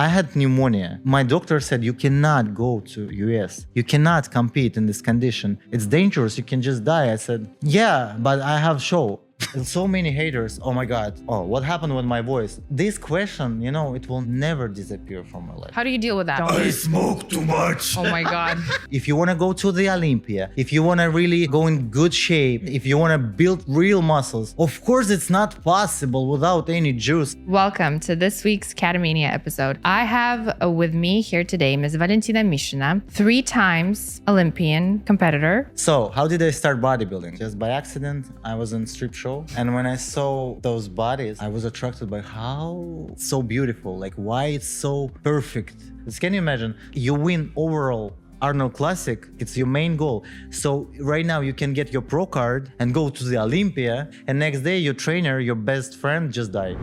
I had pneumonia. My doctor said, you cannot go to US. You cannot compete in this condition. It's dangerous. You can just die. I said, yeah, but I have show. And so many haters. Oh my God. Oh, what happened with my voice? This question, it will never disappear from my life. How do you deal with that? I smoke too much. Oh my God. If you want to go to the Olympia, if you want to really go in good shape, if you want to build real muscles, of course it's not possible without any juice. Welcome to this week's CATAMANIA episode. I have with me here today Ms. Valentina Mishina, 3 times Olympian competitor. So how did I start bodybuilding? Just by accident. I was in strip show. And when I saw those bodies, I was attracted by how it's so beautiful, like why it's so perfect. Because can you imagine? You win overall Arnold Classic, it's your main goal. So right now you can get your pro card and go to the Olympia, and next day your trainer, your best friend just died.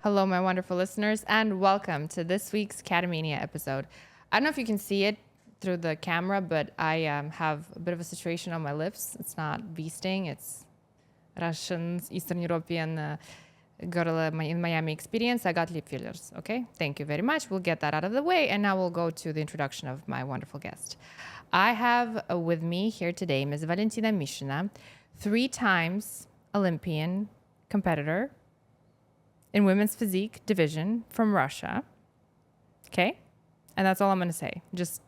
Hello, my wonderful listeners, and welcome to this week's CATAMANIA episode. I don't know if you can see it through the camera, but I have a bit of a situation on my lips. It's not bee sting, it's Russian, Eastern European girl in Miami experience. I got lip fillers, okay? Thank you very much. We'll get that out of the way, and now we'll go to the introduction of my wonderful guest. I have with me here today Ms. Valentina Mishina, 3 times Olympian competitor in women's physique division from Russia. Okay? And that's all I'm going to say. Just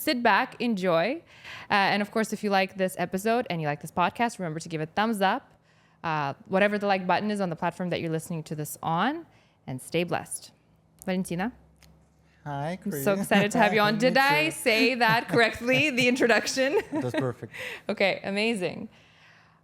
sit back, enjoy. And of course, if you like this episode and you like this podcast, remember to give it a thumbs up, whatever the like button is on the platform that you're listening to this on, and stay blessed. Valentina. Hi, Chris. I'm so excited to have you on. Did I say that correctly, the introduction? That's perfect. Okay, amazing.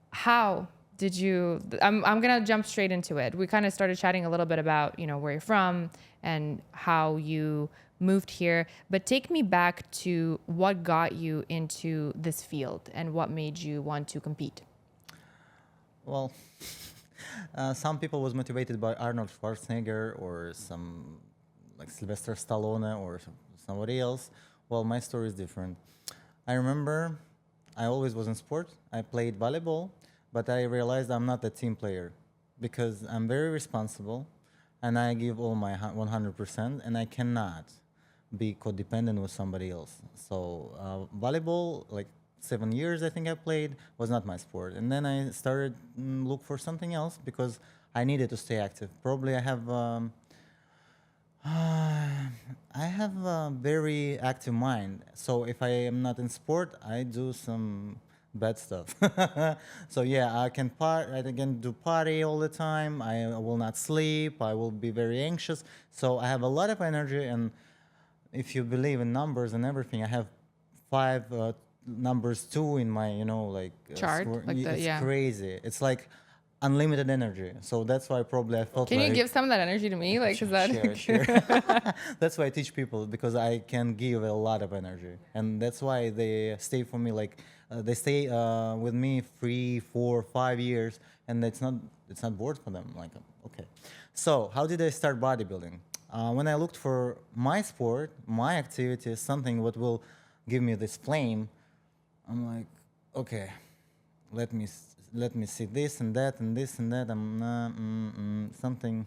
How did you, I'm going to jump straight into it. We kind of started chatting a little bit about, where you're from and how you moved here, but take me back to what got you into this field and what made you want to compete. Well, some people was motivated by Arnold Schwarzenegger or some like Sylvester Stallone or somebody else. Well, my story is different. I remember I always was in sport. I played volleyball. But I realized I'm not a team player because I'm very responsible and I give all my 100% and I cannot be codependent with somebody else. So volleyball, like 7 years I think I played, was not my sport. And then I started look for something else because I needed to stay active. Probably I have a very active mind. So if I am not in sport, I do some bad stuff. So yeah, I can do party all the time. I will not sleep. I will be very anxious. So I have a lot of energy, and if you believe in numbers and everything, I have 5 numbers 2 in my chart. It's crazy. It's like unlimited energy. So that's why probably I felt. Can you give some of that energy to me? Like, is that sure. That's why I teach people, because I can give a lot of energy, and that's why they stay for me. Like they stay with me 3, 4, 5 years, and it's not bored for them. Like, okay. So how did I start bodybuilding? When I looked for my sport, my activity, something what will give me this flame, I'm like, okay, let me see this and that and this and that. Something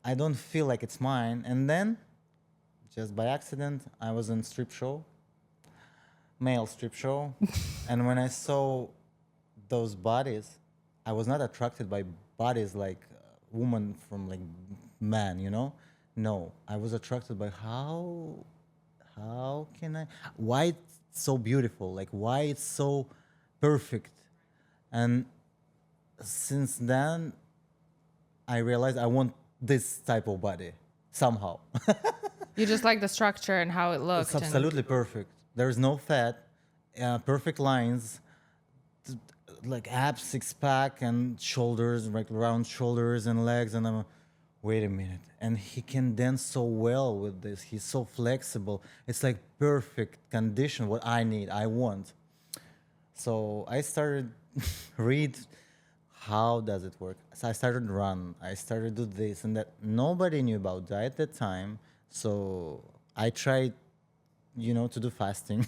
I don't feel like it's mine. And then, just by accident, I was in strip show, male strip show, and when I saw those bodies, I was not attracted by bodies like woman from like man, No, I was attracted by how why it's so beautiful, like why it's so perfect. And since then, I realized I want this type of body somehow. You just like the structure and how it looks. It's absolutely perfect. There's no fat, perfect lines, like abs, 6-pack, and shoulders, like round shoulders and legs. And I'm, wait a minute. And he can dance so well with this. He's so flexible. It's like perfect condition, what I need, I want. So I started read how does it work? So I started run. I started do this and that. Nobody knew about diet at the time. So I tried, to do fasting.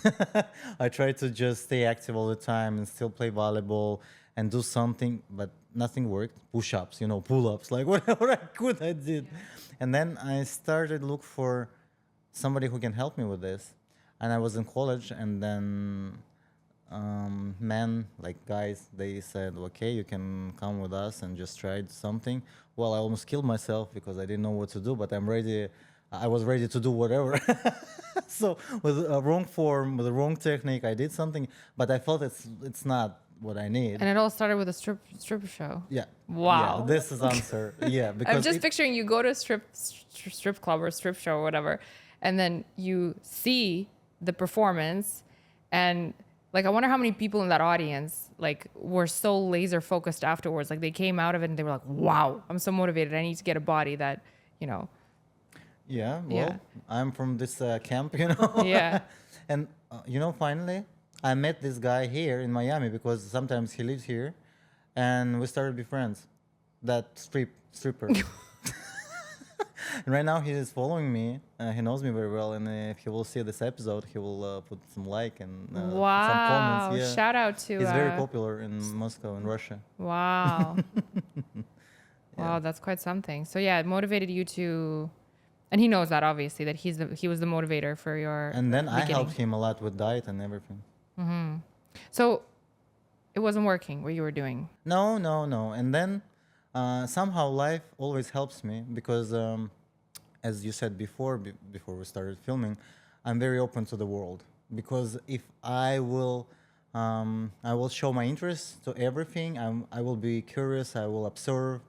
I tried to just stay active all the time and still play volleyball and do something, but nothing worked. Push-ups, pull-ups, like whatever I could, I did. And then I started look for somebody who can help me with this. And I was in college, and then men, like guys, they said, okay, you can come with us and just try something. Well, I almost killed myself because I didn't know what to do, but I was ready to do whatever. So with a wrong form, with the wrong technique, I did something, but I felt it's not what I need. And it all started with a stripper show. Yeah. Wow. Yeah, this is answer. Yeah, because I'm just picturing you go to a strip club or strip show or whatever, and then you see the performance, and like I wonder how many people in that audience like were so laser focused afterwards. Like they came out of it and they were like, "Wow, I'm so motivated. I need to get a body that, Yeah, well, Yeah. I'm from this camp, Yeah. And, finally, I met this guy here in Miami because sometimes he lives here, and we started to be friends. That stripper. And right now he is following me. He knows me very well, and if he will see this episode, he will put some like and some Wow. comments. Yeah. Shout out to He's very popular in Moscow and Russia. Wow. Wow, that's quite something. So yeah, it motivated you to, and he knows that obviously that he was the motivator for your And then I beginning. helped him a lot with diet and everything. So it wasn't working what you were doing. No. And then somehow life always helps me because, as you said before we started filming, I'm very open to the world. Because if I will show my interest to everything. I will be curious. I will observe.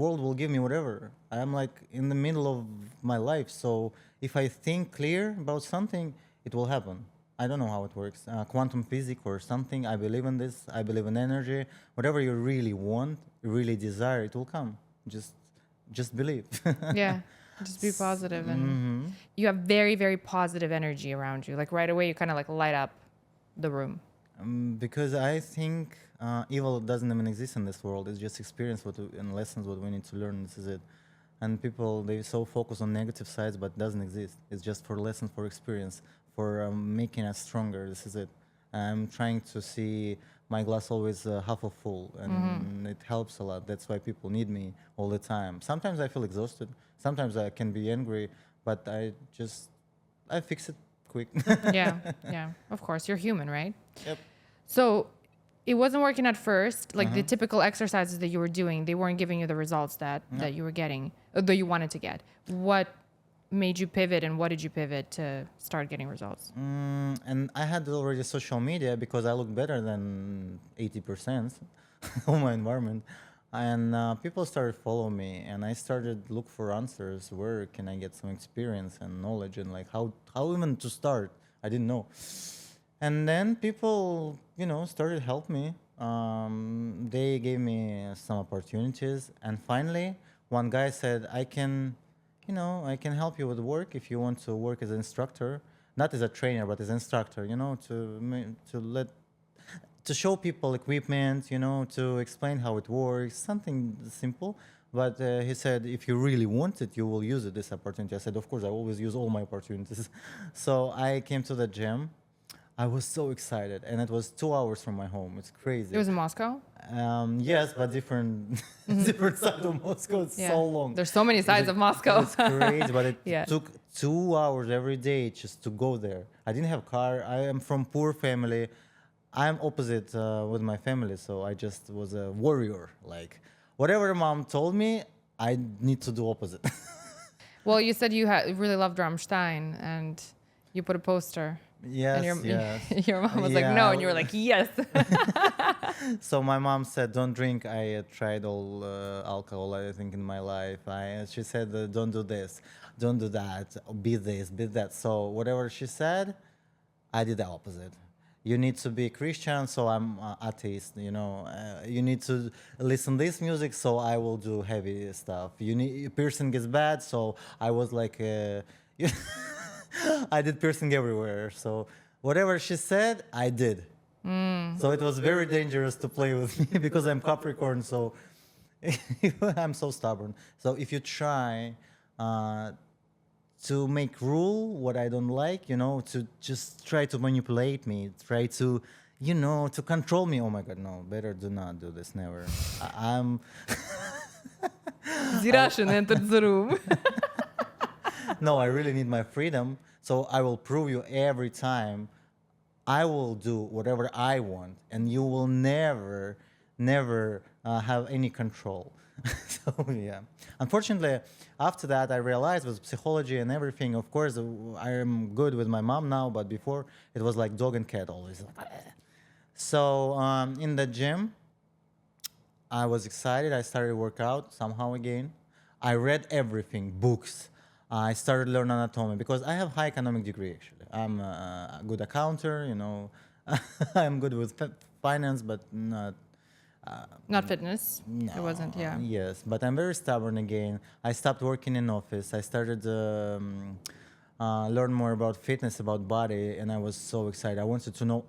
World will give me whatever. I'm like in the middle of my life. So if I think clear about something, it will happen. I don't know how it works. Quantum physics or something. I believe in this. I believe in energy. Whatever you really want, really desire, it will come. Just believe. Yeah. Just be positive, and you have very, very positive energy around you. Like right away, you kind of like light up the room. Because I think evil doesn't even exist in this world. It's just experience and lessons what we need to learn. This is it. And people, they so focus on negative sides, but it doesn't exist. It's just for lessons, for experience, for making us stronger. This is it. I'm trying to see my glass always half full, and it helps a lot. That's why people need me all the time. Sometimes I feel exhausted. Sometimes I can be angry, but I fix it quick. Yeah. Of course, you're human, right? Yep. So it wasn't working at first. Like the typical exercises that you were doing, they weren't giving you the results that you were getting, that you wanted to get. What made you pivot, and what did you pivot to start getting results? And I had already social media because I look better than 80% of my environment. And people started following me, and I started look for answers. Where can I get some experience and knowledge, and like how even to start? I didn't know. And then people, started help me. They gave me some opportunities, and finally, one guy said, I can help you with work if you want to work as an instructor, not as a trainer, but as an instructor. To show people equipment, to explain how it works, something simple. But he said, if you really want it, you will use it, this opportunity. I said, of course, I always use all my opportunities. So I came to the gym. I was so excited, and it was 2 hours from my home. It's crazy. It was in Moscow? Yes, but different side of Moscow. It's so long. There's so many sides of Moscow. It's crazy, but it Yeah. took 2 hours every day just to go there. I didn't have a car. I am from poor family. I'm opposite with my family, so I just was a warrior. Like, whatever mom told me, I need to do opposite. Well, you said you really loved Rammstein, and you put a poster. Yes, And yes. your mom was like, no, and you were like, yes. So my mom said, don't drink. I tried all alcohol, I think, in my life. She said, don't do this, don't do that, be this, be that. So whatever she said, I did the opposite. You need to be Christian, so I'm atheist. You need to listen this music, so I will do heavy stuff. Piercing is bad, so I was like, I did piercing everywhere. So whatever she said, I did. So it was very dangerous to play with me because I'm Capricorn. So I'm so stubborn. So if you try to make rule what I don't like, to just try to manipulate me, try to, to control me. Oh my God, no, better do not do this, never. I'm. The Russian entered the room. No, I really need my freedom. So I will prove you every time. I will do whatever I want, and you will never, never have any control. So yeah. Unfortunately, after that, I realized with psychology and everything. Of course, I am good with my mom now, but before it was like dog and cat always. So in the gym, I was excited. I started to work out somehow again. I read everything, books. I started to learn anatomy because I have high economic degree actually. I'm a good accountant, I'm good with finance, but not. Not fitness. No. It wasn't, yeah. Yes, but I'm very stubborn again. I stopped working in office. I started to learn more about fitness, about body, and I was so excited. I wanted to know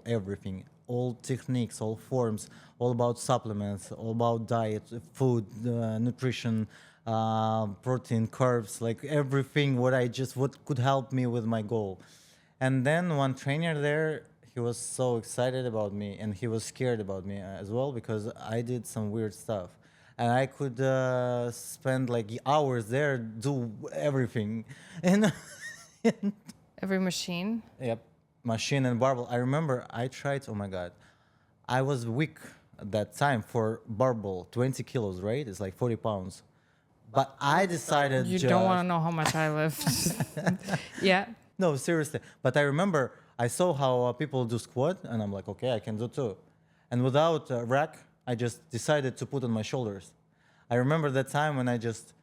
everything, all techniques, all forms, all about supplements, all about diet, food, nutrition, protein, carbs, like everything. What could help me with my goal. And then one trainer there, he was so excited about me, and he was scared about me as well because I did some weird stuff, and I could spend like hours there, do everything, and Every machine. yep, machine and barbell. I remember I tried. Oh my God, I was weak at that time for barbell, 20 kilos, right? It's like 40 pounds. But I decided You just, don't want to know how much I lift. Yeah. No, seriously. But I remember I saw how people do squat, and I'm like, okay, I can do too. And without a rack, I just decided to put on my shoulders. I remember that time when I just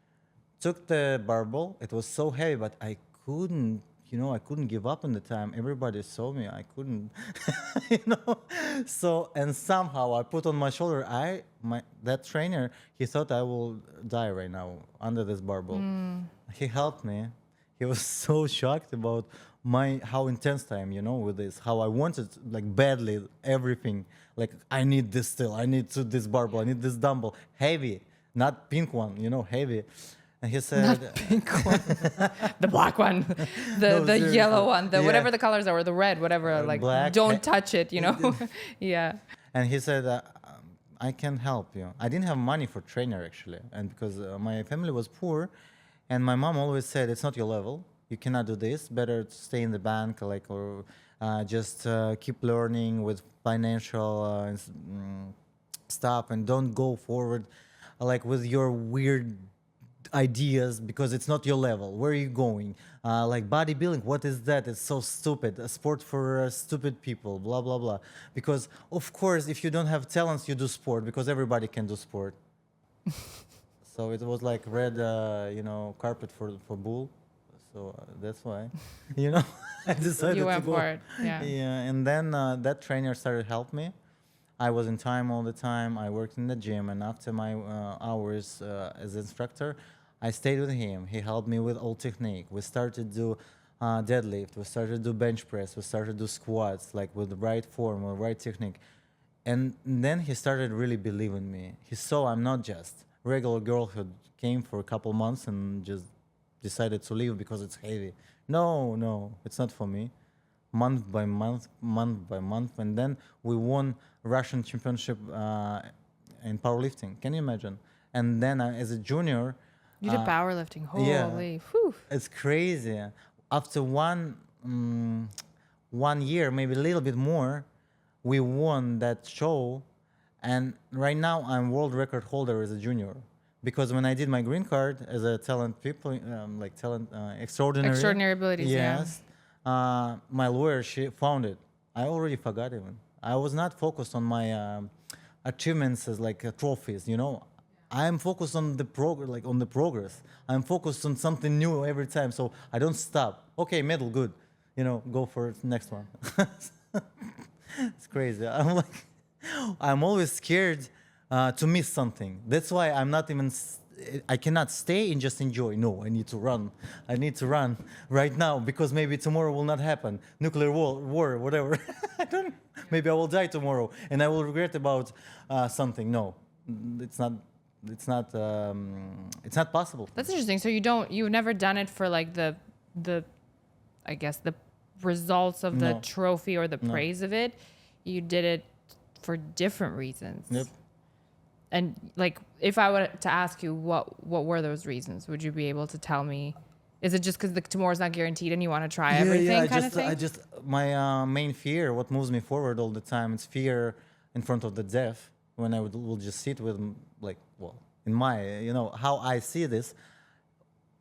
took the barbell. It was so heavy, but I couldn't, I couldn't give up on the time. Everybody saw me. I couldn't, you know. So, and somehow I put on my shoulder. That trainer, he thought I will die right now under this barbell. He helped me. He was so shocked about how intense I am, with this. How I wanted, like badly, everything. Like I need this still. I need this barbell. I need this dumbbell, heavy, not pink one. Heavy. And he said, Not pink one, the black one, No, the seriously. yellow one, Yeah. whatever the colors are, or the red, whatever. Like, black. don't touch it, Yeah. And he said, I can help you. I didn't have money for trainer actually, and because my family was poor, and my mom always said, it's not your level. You cannot do this. Better to stay in the bank, or just keep learning with financial stuff, and don't go forward, with your weird ideas, because it's not your level. Where are you going? Like bodybuilding, what is that? It's so stupid. A sport for stupid people, blah, blah, blah. Because, of course, if you don't have talents, you do sport, because everybody can do sport. So it was like red, carpet for bull. So that's why, I decided You to went go. for it, yeah. Yeah, and then that trainer started to help me. I was in time all the time. I worked in the gym, and after my hours as instructor, I stayed with him. He helped me with all technique. We started to do deadlift. We started to do bench press. We started to do squats, like with the right form or right technique. And then he started really believing me. He saw I'm not just regular girl who came for a couple months and just decided to leave because it's heavy. No, it's not for me. Month by month, and then we won Russian championship in powerlifting. Can you imagine? And then as a junior, You did powerlifting. Holy, yeah. whew. It's crazy. After one year, maybe a little bit more, we won that show, and right now I'm world record holder as a junior. Because when I did my green card as a extraordinary Abilities, yes, my lawyer, she found it. I already forgot even. I was not focused on my achievements as trophies. I'm focused on the progress. I'm focused on something new every time, so I don't stop. Okay, medal, good. Go for the next one. It's crazy. I'm always scared to miss something. That's why I'm not even I cannot stay and just enjoy. No, I need to run. I need to run right now because maybe tomorrow will not happen. Nuclear war, whatever. I don't. Maybe I will die tomorrow and I will regret about something. No, it's not. It's not. It's not possible. That's interesting. So you've never done it for like the, I guess the results of the No. trophy or the No. praise of it. You did it for different reasons. Yep. And like, if I were to ask you what were those reasons, would you be able to tell me? Is it just because the tomorrow's not guaranteed and you want to try everything kind of thing? I just my main fear, what moves me forward all the time, it's fear in front of the death. When I will just sit with like, well, in my, how I see this,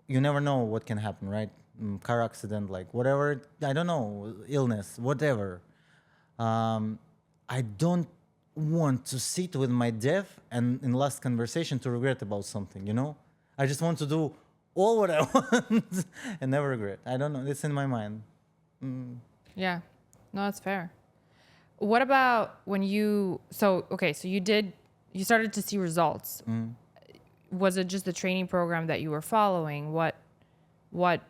you never know what can happen, right? Car accident, like whatever, I don't know, illness, whatever. I don't want to sit with my death and in last conversation to regret about something. I just want to do all what I want and never regret. I don't know, it's in my mind. Yeah, no, that's fair. What about when you you started to see results. Was it just the training program that you were following? What was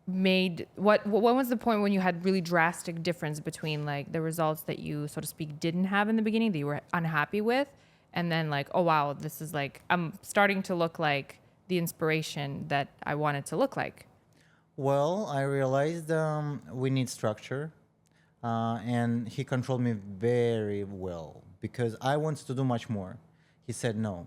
the point when you had really drastic difference between like the results that you, so to speak, didn't have in the beginning that you were unhappy with, and then like, oh wow, this is like, I'm starting to look like the inspiration that I wanted to look like? Well, I realized we need structure, and he controlled me very well because I wanted to do much more. He said, no,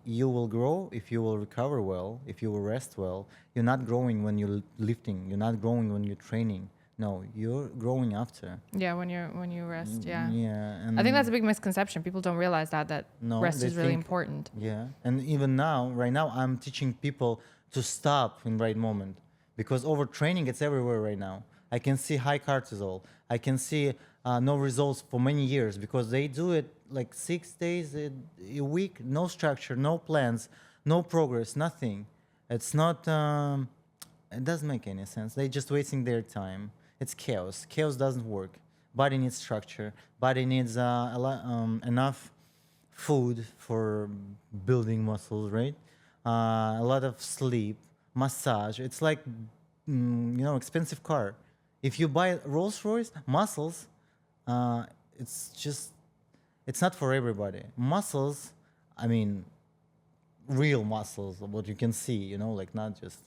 you will grow if you will recover well, if you will rest well. You're not growing when you're lifting. You're not growing when you're training. No, you're growing after. Yeah, when you rest. Yeah. Yeah. And I think that's a big misconception. People don't realize that No, rest they is really think- important. Yeah, and even now, right now, I'm teaching people to stop in right moment because overtraining, it's everywhere right now. I can see high cortisol. I can see no results for many years because they do it like 6 days a week, no structure, no plans, no progress, nothing. It's not, it doesn't make any sense. They're just wasting their time. It's chaos. Chaos doesn't work. Body needs structure. Body needs enough food for building muscles, right? A lot of sleep, massage. It's like, expensive car. If you buy Rolls Royce, muscles, it's not for everybody. Muscles, I mean, real muscles, what you can see, like not just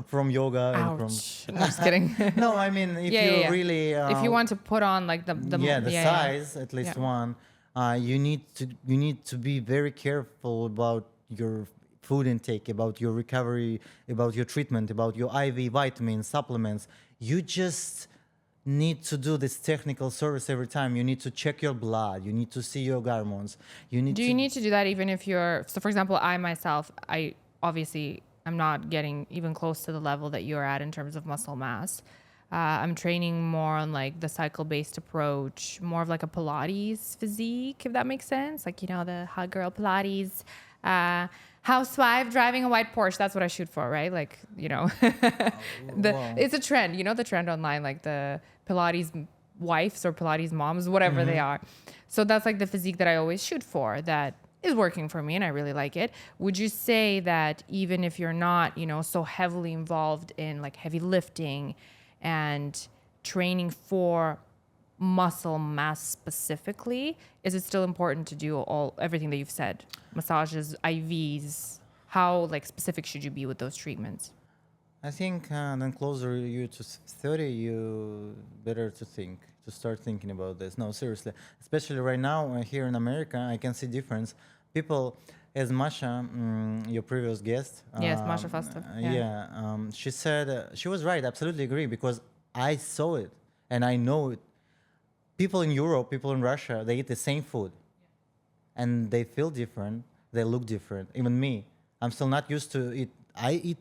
from yoga and from. Ouch. I'm just kidding. No, I mean, if you really. If you want to put on like the size, at least Yeah. one, you need to be very careful about your food intake, about your recovery, about your treatment, about your IV vitamins, supplements. You just need to do this technical service every time. You need to check your blood. You need to see your hormones. You need. Do you need to do that even if you're, so for example, I obviously I'm not getting even close to the level that you're at in terms of muscle mass. I'm training more on like the cycle-based approach, more of like a Pilates physique, if that makes sense. Like, the hot girl Pilates, housewife driving a white Porsche. That's what I shoot for, right? Like, Wow. it's a trend, the trend online, like the Pilates wives or Pilates moms, whatever they are. So that's like the physique that I always shoot for, that is working for me and I really like it. Would you say that even if you're not, so heavily involved in like heavy lifting and training for muscle mass specifically, is it still important to do everything that you've said? Massages, IVs, how like specific should you be with those treatments? I think then closer you to 30, you better to start thinking about this. No, seriously. Especially right now here in America, I can see difference. People, as Masha, your previous guest. Yes, Masha Fastov. She said, she was right, absolutely agree, because I saw it and I know it. People in Europe, people in Russia, they eat the same food. And they feel different, they look different. Even me, I'm still not used to it. I eat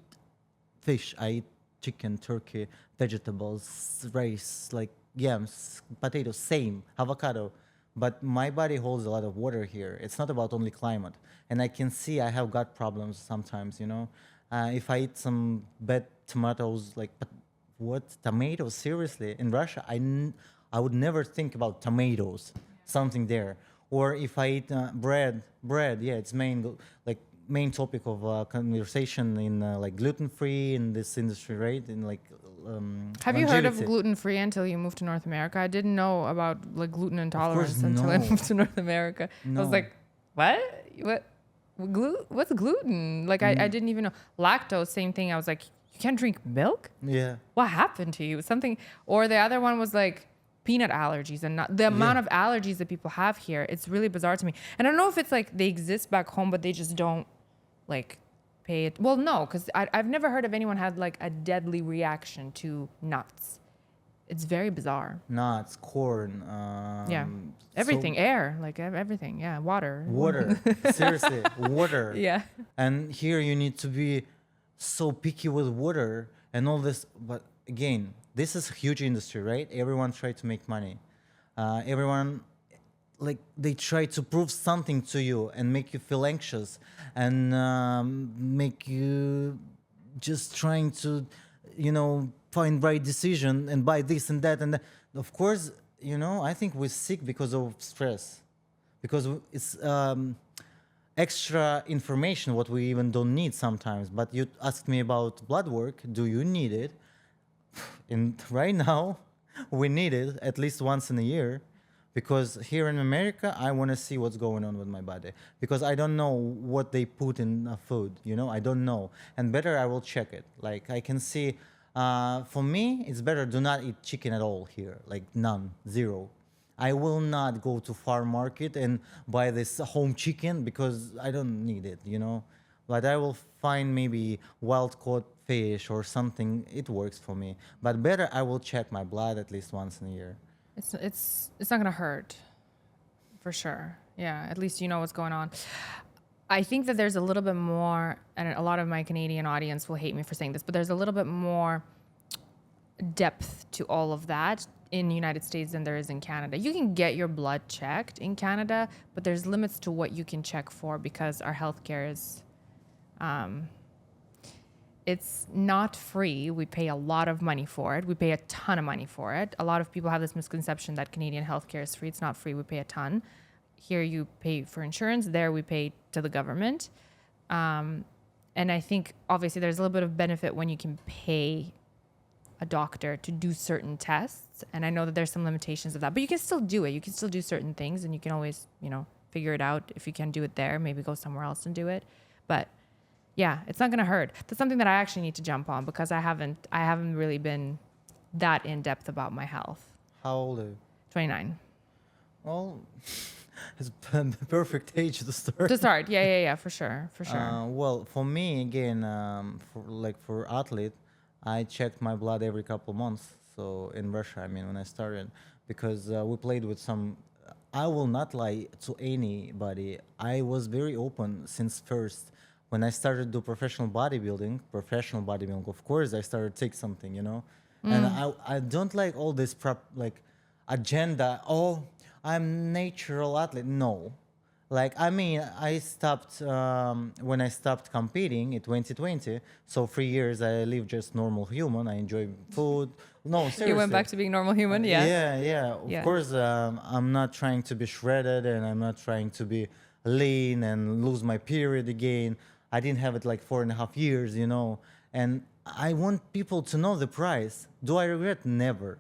fish, I eat chicken, turkey, vegetables, rice, like yams, potatoes, same, avocado. But my body holds a lot of water here. It's not about only climate. And I can see I have gut problems sometimes, If I eat some bad tomatoes, like, but what, tomatoes, seriously? In Russia, I would never think about tomatoes, something there. Or if I eat bread, yeah, it's main topic of conversation in like gluten-free in this industry, right? In like Have you heard of longevity. gluten-free until you moved to North America? I didn't know about like gluten intolerance until I no. moved to North America. I was No. like, what? What's gluten? Like I didn't even know. Lactose, same thing. I was like, you can't drink milk? Yeah. What happened to you? Something. Or the other one was like peanut allergies, and not the amount of allergies that people have here. It's really bizarre to me. And I don't know if it's like they exist back home, but they just don't like pay it. Well, no, because I've never heard of anyone had like a deadly reaction to nuts. It's very bizarre. Nuts, corn. Yeah. Everything, air, like everything. Yeah. Water. Water. Seriously, water. Yeah. And here you need to be so picky with water and all this. But again, this is a huge industry, right? Everyone try to make money. Everyone, like, they try to prove something to you and make you feel anxious and make you just trying to, find right decision and buy this and that and that. Of course, I think we're sick because of stress, because it's extra information what we even don't need sometimes. But you asked me about blood work. Do you need it? And right now, we need it at least once in a year, because here in America, I want to see what's going on with my body, because I don't know what they put in food. I don't know, and better I will check it. Like I can see. For me, it's better do not eat chicken at all here, like none, zero. I will not go to farm market and buy this home chicken because I don't need it, But I will find maybe wild caught fish or something. It works for me. But better I will check my blood at least once in a year. It's not gonna hurt, for sure. Yeah, at least you know what's going on. I think that there's a little bit more, and a lot of my Canadian audience will hate me for saying this, but there's a little bit more depth to all of that in the United States than there is in Canada. You can get your blood checked in Canada, but there's limits to what you can check for because our healthcare is, it's not free. We pay a lot of money for it. We pay a ton of money for it. A lot of people have this misconception that Canadian healthcare is free. It's not free. We pay a ton. Here you pay for insurance. There we pay to the government. And I think obviously there's a little bit of benefit when you can pay a doctor to do certain tests. And I know that there's some limitations of that, but you can still do it. You can still do certain things, and you can always, figure it out. If you can do it there, maybe go somewhere else and do it. But yeah, it's not going to hurt. That's something that I actually need to jump on, because I haven't really been that in depth about my health. How old are you? 29. Well, it's the perfect age to start. To start, yeah, for sure. Well, for me, again, for athlete, I checked my blood every couple of months. So in Russia, when I started, because we played with some. I will not lie to anybody. I was very open since first. When I started to do professional bodybuilding, of course, I started to take something, And I don't like all this agenda. Oh, I'm natural athlete. No. I stopped when I stopped competing in 2020. So 3 years I live just normal human. I enjoy food. No, seriously. You went back to being normal human, yeah. Yeah. Of course, I'm not trying to be shredded, and I'm not trying to be lean and lose my period again. I didn't have it 4.5 years, And I want people to know the price. Do I regret? Never.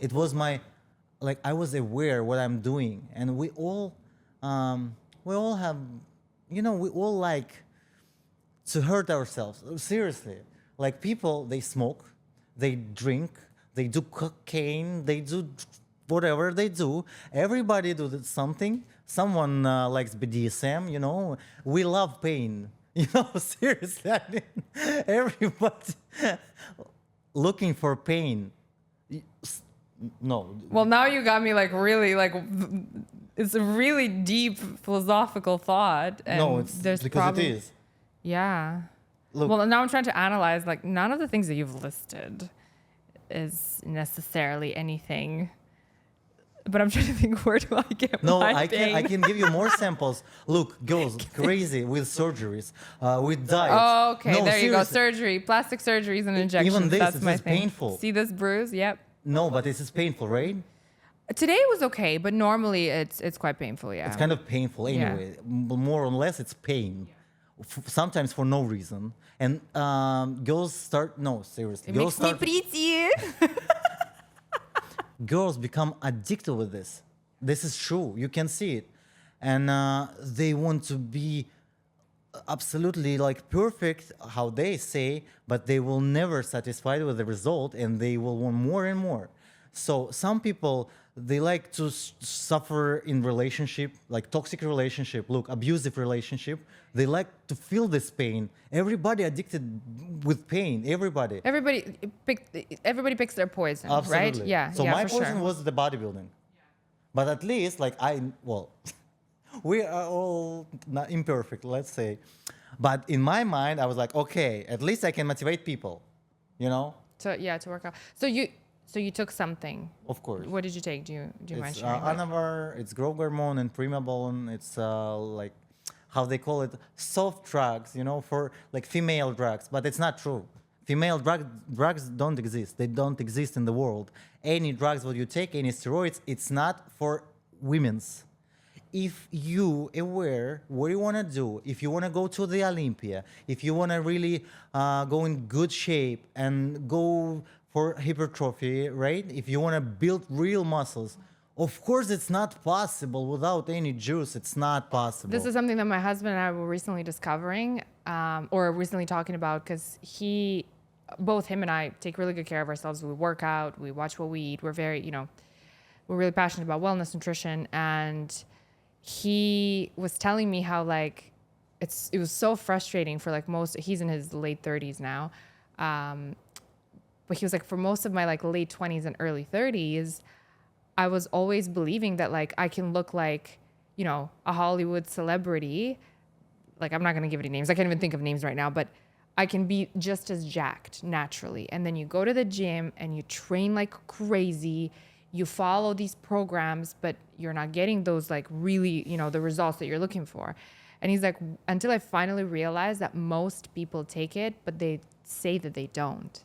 It was I was aware what I'm doing, and we all have, we all like to hurt ourselves. Seriously, people, they smoke, they drink, they do cocaine, they do whatever they do. Everybody do something. Someone likes BDSM. We love pain. Seriously, everybody looking for pain. No. Well, now you got me really it's a really deep philosophical thought. And No, it's there's because it is. Yeah. Look, Well, now I'm trying to analyze none of the things that you've listed is necessarily anything. But I'm trying to think, where do I get no, my I pain? can give you more samples. Look, girls crazy with surgeries, with diets. Oh, okay. No, there you go. seriously. Surgery, plastic surgeries, and injections. Even this, That's this my is thing. painful. See this bruise? Yep. No, but this is painful, right? Today was okay, but normally it's quite painful. Yeah. It's kind of painful anyway. More or less, it's pain. Sometimes for no reason. And girls start. No, seriously. It makes me pretty. Girls become addicted with this. This is true. You can see it, and they want to be absolutely like perfect, how they say, but they will never satisfied with the result, and they will want more and more. So some people, they like to suffer in relationship, like toxic relationship, look, abusive relationship. They like to feel this pain. Everybody addicted with pain. Everybody. Everybody picks their poison, Absolutely. right? Yeah. So yeah, my for poison sure. was the bodybuilding. But at least, like we are all not imperfect, let's say. But in my mind, I was like, okay, at least I can motivate people, you know? To work out. So you took something. Of course. What did you take? Do you mind It's sharing? Anavar, it's growth hormone and Primobolan. It's like how they call it, soft drugs, you know, for like female drugs. But it's not true. Female drugs don't exist. They don't exist in the world. Any drugs what you take, any steroids, it's not for women's. If you aware what you want to do, if you want to go to the Olympia, if you want to really go in good shape and go for hypertrophy, right? If you want to build real muscles, of course it's not possible without any juice. It's not possible. This is something that my husband and I were recently discovering, or recently talking about, because both him and I take really good care of ourselves. We work out, we watch what we eat. We're very, we're really passionate about wellness, nutrition, and he was telling me how like it was so frustrating for like he's in his late 30s now, but he was like, for most of my like late 20s and early 30s, I was always believing that like I can look like a Hollywood celebrity. Like, I'm not going to give any names. I can't even think of names right now, but I can be just as jacked naturally. And then you go to the gym and you train like crazy. You follow these programs, but you're not getting those like really, the results that you're looking for. And he's like, until I finally realized that most people take it, but they say that they don't.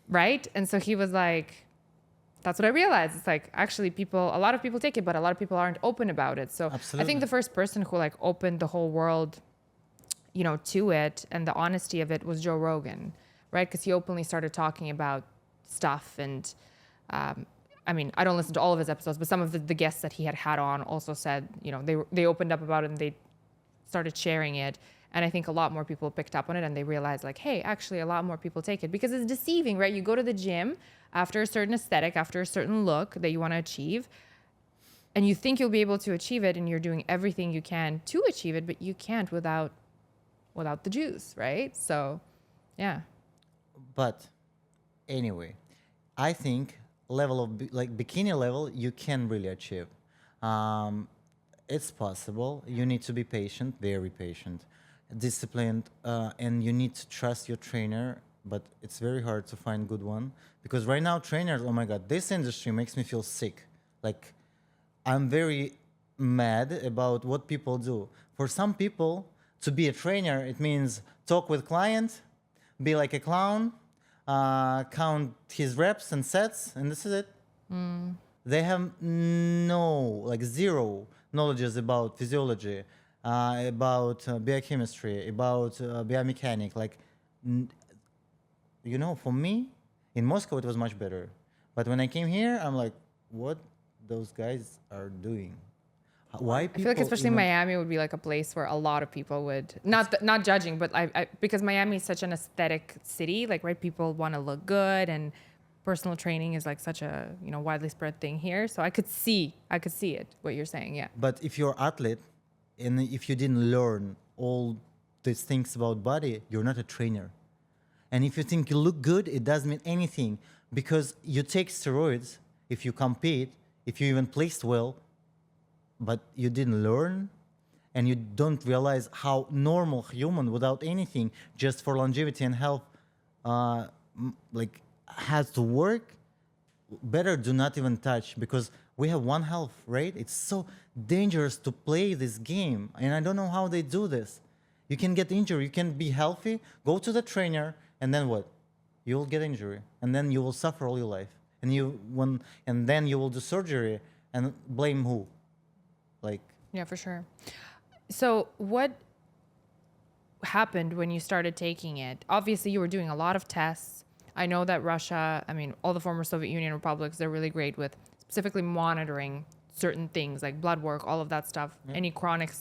Right? And so he was like, that's what I realized. It's like, actually a lot of people take it, but a lot of people aren't open about it. So Absolutely. I think the first person who like opened the whole world, to it and the honesty of it was Joe Rogan, right? Because he openly started talking about stuff. And I mean, I don't listen to all of his episodes, but some of the guests that he had on also said, they opened up about it and they started sharing it. And I think a lot more people picked up on it and they realized like, hey, actually a lot more people take it, because it's deceiving, right? You go to the gym after a certain aesthetic, after a certain look that you want to achieve, and you think you'll be able to achieve it, and you're doing everything you can to achieve it, but you can't without the juice, right? So, yeah. But anyway, I think level of like bikini level you can really achieve. It's possible. You need to be patient, very patient, disciplined, and you need to trust your trainer. But it's very hard to find good one, because right now trainers, oh my god, this industry makes me feel sick. Like, I'm very mad about what people do. For some people, to be a trainer, it means talk with client, be like a clown, count his reps and sets, and this is it. They have zero knowledges about physiology, about biochemistry, about biomechanic. For me, in Moscow, it was much better. But when I came here, I'm like, what those guys are doing? Why people? I feel like especially Miami would be like a place where a lot of people would not judging, but because Miami is such an aesthetic city, like, right, people want to look good, and personal training is like such a widely spread thing here. So I could see it, what you're saying, yeah. But if you're athlete, and if you didn't learn all these things about body, you're not a trainer. And if you think you look good, it doesn't mean anything, because you take steroids if you compete, if you even placed well, but you didn't learn, and you don't realize how normal human without anything, just for longevity and health, has to work. Better do not even touch, because we have one health, right? It's so dangerous to play this game, and I don't know how they do this. You can get injured, you can be healthy, go to the trainer, and then what? You'll get injury, and then you will suffer all your life. and then you will do surgery and blame who? Like, Yeah, for sure. So what happened when you started taking it? Obviously, you were doing a lot of tests. I know that Russia, I mean, all the former Soviet Union republics, they're really great with specifically monitoring certain things like blood work, all of that stuff, any chronic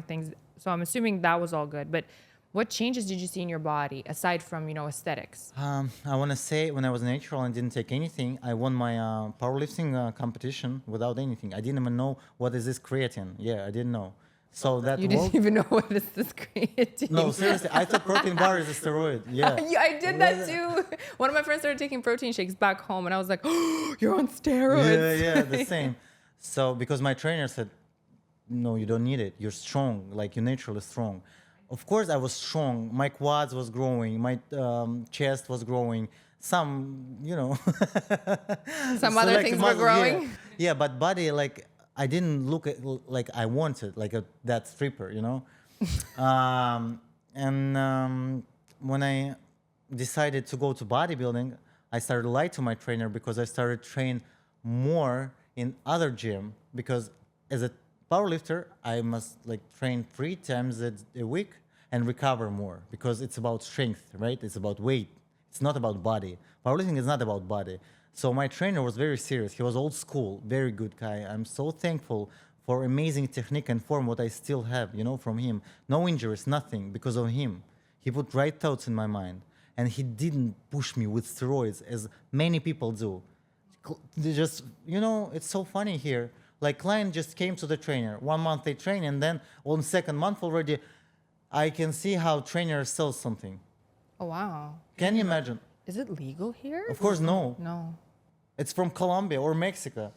things. So I'm assuming that was all good. But what changes did you see in your body aside from, aesthetics? I want to say when I was natural and didn't take anything, I won my powerlifting competition without anything. I didn't even know what is this creatine. Yeah, I didn't know. So that You didn't even know what is this creatine. No, seriously, I thought protein bar is a steroid. Yeah. Yeah, I did that too. One of my friends started taking protein shakes back home, and I was like, "Oh, you're on steroids." Yeah, the same. So because my trainer said, no, you don't need it. You're strong, like you're naturally strong. Of course, I was strong. My quads was growing. My chest was growing. Some, Some other selected things were muscles, growing. Yeah, but body, like I didn't look at like I wanted, like that stripper, when I decided to go to bodybuilding, I started to lie to my trainer because I started train more in other gym because as a powerlifter, I must like train 3 times a week and recover more because it's about strength, right? It's about weight. It's not about body. Powerlifting is not about body. So my trainer was very serious. He was old school, very good guy. I'm so thankful for amazing technique and form what I still have, from him. No injuries, nothing because of him. He put right thoughts in my mind. And he didn't push me with steroids as many people do. They just, it's so funny here. Like client just came to the trainer. 1 month they train and then on second month already, I can see how trainer sells something. Oh, wow. Can you imagine? Is it legal here? Of course, no. No. It's from Colombia or Mexico.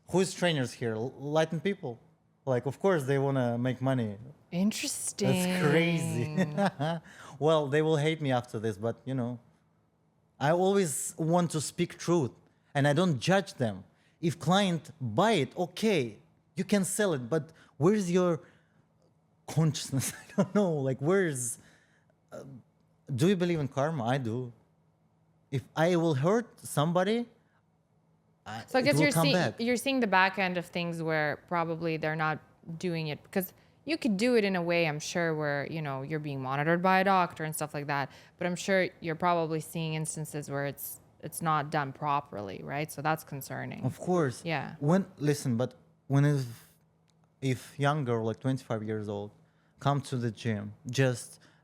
Who is trainers here? Latin people. Like, of course, they want to make money. Interesting. That's crazy. Well, they will hate me after this, but, I always want to speak truth, and I don't judge them. If client buy it, okay, you can sell it, but where's your consciousness? I don't know. Like, where's... do you believe in karma? I do. If I will hurt somebody, So I guess back. you're seeing the back end of things where probably they're not doing it because you could do it in a way, I'm sure, where, you're being monitored by a doctor and stuff like that. But I'm sure you're probably seeing instances where it's not done properly, right? So that's concerning. Of course. Yeah. If young girl, like 25 years old, come to the gym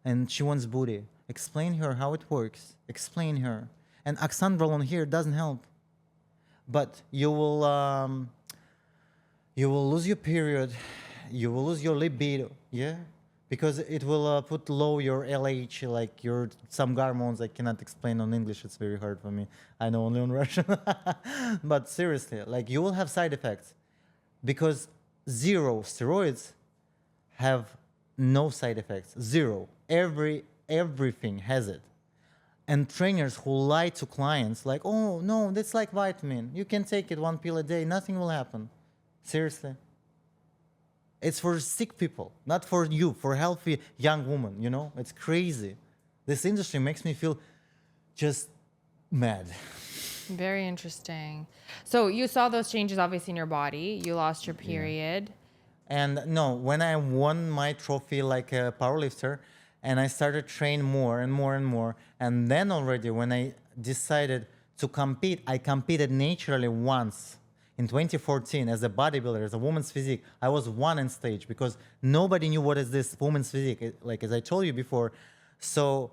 and she wants booty, explain her how it works. Explain her. And oxandrolone here doesn't help. But you will lose your period. You will lose your libido. Yeah. Because it will put low your LH, like some hormones I cannot explain on English. It's very hard for me. I know only on Russian. But seriously, like you will have side effects because zero steroids have no side effects. Zero. Everything has it. And trainers who lie to clients like, oh, no, that's like vitamin. You can take it 1 pill a day. Nothing will happen. Seriously. It's for sick people, not for you, for healthy young women, It's crazy. This industry makes me feel just mad. Very interesting. So you saw those changes obviously in your body. You lost your period. And no, when I won my trophy like a powerlifter, and I started train more and more and more, and then already when I decided to compete, I competed naturally once. In 2014, as a bodybuilder, as a woman's physique, I was one on stage because nobody knew what is this woman's physique, like as I told you before. So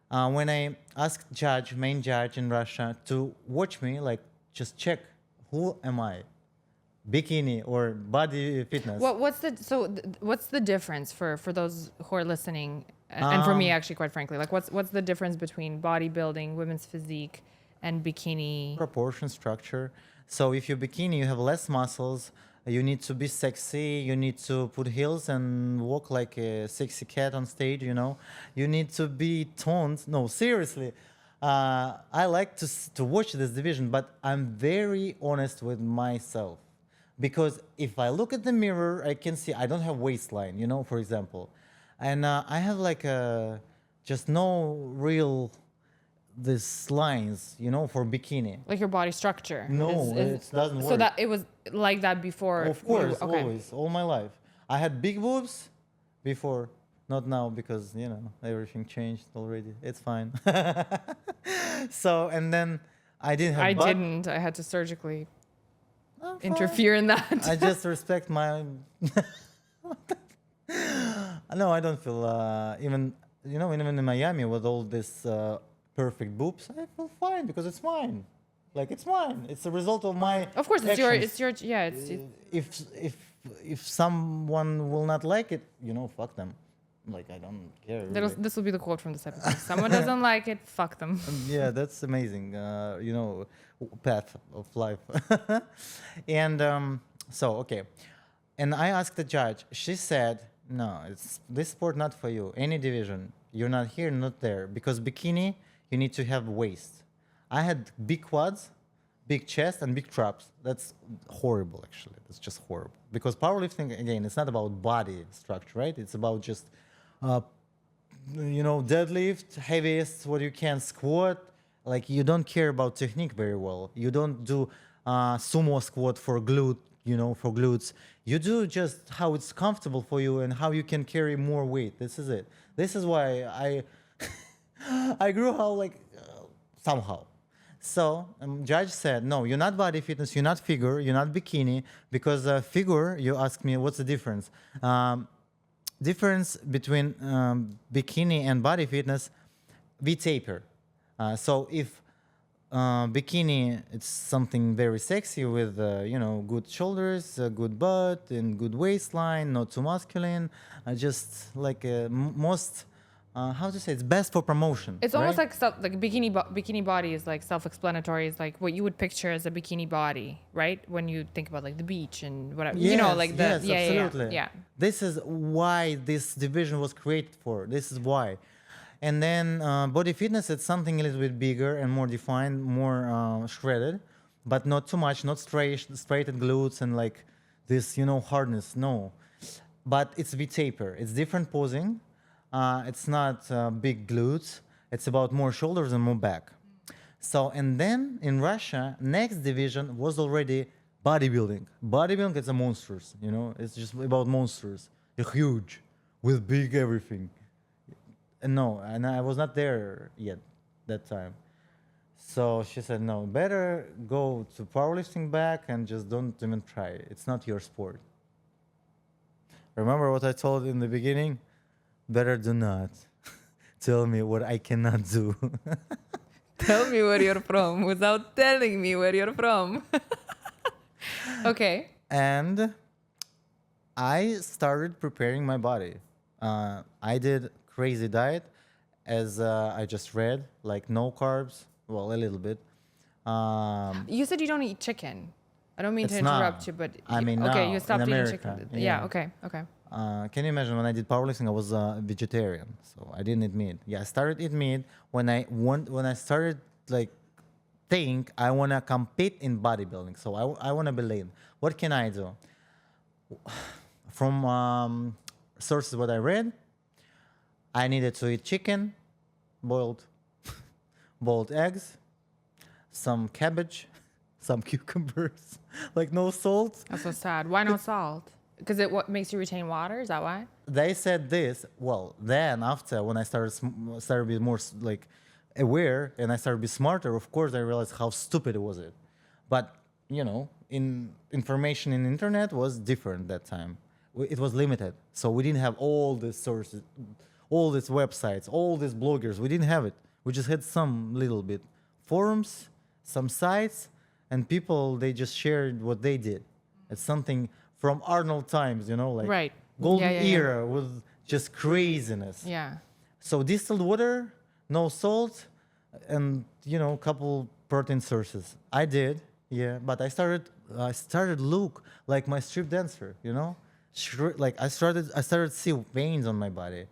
when I asked main judge in Russia to watch me, like just check, who am I? Bikini or body fitness? What's the difference for those who are listening, and for me actually, quite frankly, like what's the difference between bodybuilding, women's physique, and bikini? Proportion, structure. So if you're bikini, you have less muscles. You need to be sexy. You need to put heels and walk like a sexy cat on stage, You need to be toned. No, seriously. I like to watch this division, but I'm very honest with myself. Because if I look at the mirror, I can see I don't have waistline, for example. And I have like just no real these lines, for bikini. Like your body structure. No, it doesn't work. So that it was like that before. Of course, Okay. always, all my life. I had big boobs before, not now because everything changed already. It's fine. So and then I didn't have. I butt. didn't. I had to surgically I'm fine. interfere in that. I just respect my. No, I don't feel even even in Miami with all this perfect boobs, I feel fine because it's mine. Like it's mine. It's a result of my. Of course, it's actions. your. Yeah, it's. If someone will not like it, fuck them. Like I don't care. Really. This will be the quote from this episode. Someone doesn't like it, fuck them. Yeah, that's amazing. Path of life. And so okay, and I asked the judge. She said, "No, it's this sport not for you. Any division, you're not here, not there. Because bikini, you need to have waist. I had big quads, big chest, and big traps. That's horrible, actually. That's just horrible. Because powerlifting, again, it's not about body structure, right? It's about just, deadlift, heaviest, what you can squat. Like you don't care about technique very well. You don't do sumo squat for for glutes. You do just how it's comfortable for you and how you can carry more weight. This is it. This is why I grew up somehow. So judge said, no, you're not body fitness, you're not figure, you're not bikini, because figure, you ask me, what's the difference? Difference between bikini and body fitness, we taper. So if bikini, it's something very sexy with, good shoulders, good butt, and good waistline, not too masculine, just like most... how to say, it's best for promotion. It's almost like bikini body is like self-explanatory. It's like what you would picture as a bikini body, right? When you think about like the beach and whatever, Yes, yes, yeah, absolutely. yeah. This is why this division was created for. This is why. And then body fitness, it's something a little bit bigger and more defined, more shredded, but not too much, not straightened glutes and like this, hardness. No, but it's V-taper. It's different posing. It's not big glutes. It's about more shoulders and more back. So, and then in Russia, next division was already bodybuilding. Bodybuilding is a monsters, It's just about monsters. They're huge, with big everything. And no, and I was not there yet that time. So she said, no, better go to powerlifting back and just don't even try. It's not your sport. Remember what I told in the beginning? Better do not tell me what I cannot do. Tell me where you're from without telling me where you're from. Okay. And I started preparing my body. I did crazy diet, as I just read, like no carbs, well, a little bit. You said you don't eat chicken. I don't mean to interrupt you, but okay, you stopped in eating America, chicken. Yeah, okay. Can you imagine when I did powerlifting? I was vegetarian, so I didn't eat meat. Yeah, I started eat meat when I started think I wanna compete in bodybuilding. So I wanna be lean. What can I do? From sources what I read, I needed to eat chicken, boiled eggs, some cabbage, some cucumbers, like no salt. That's so sad. Why no salt? Because what makes you retain water? Is that why? They said this. Well, then after when I started to be more aware and I started to be smarter, of course I realized how stupid was it. But in information in the internet was different that time. It was limited, so we didn't have all these sources, all these websites, all these bloggers. We didn't have it. We just had some little bit forums, some sites, and people they just shared what they did. It's something from Arnold times, right. Golden era with just craziness. Yeah. So distilled water, no salt, and a couple protein sources. I did, yeah, but I started look like my strip dancer, Like I started to see veins on my body.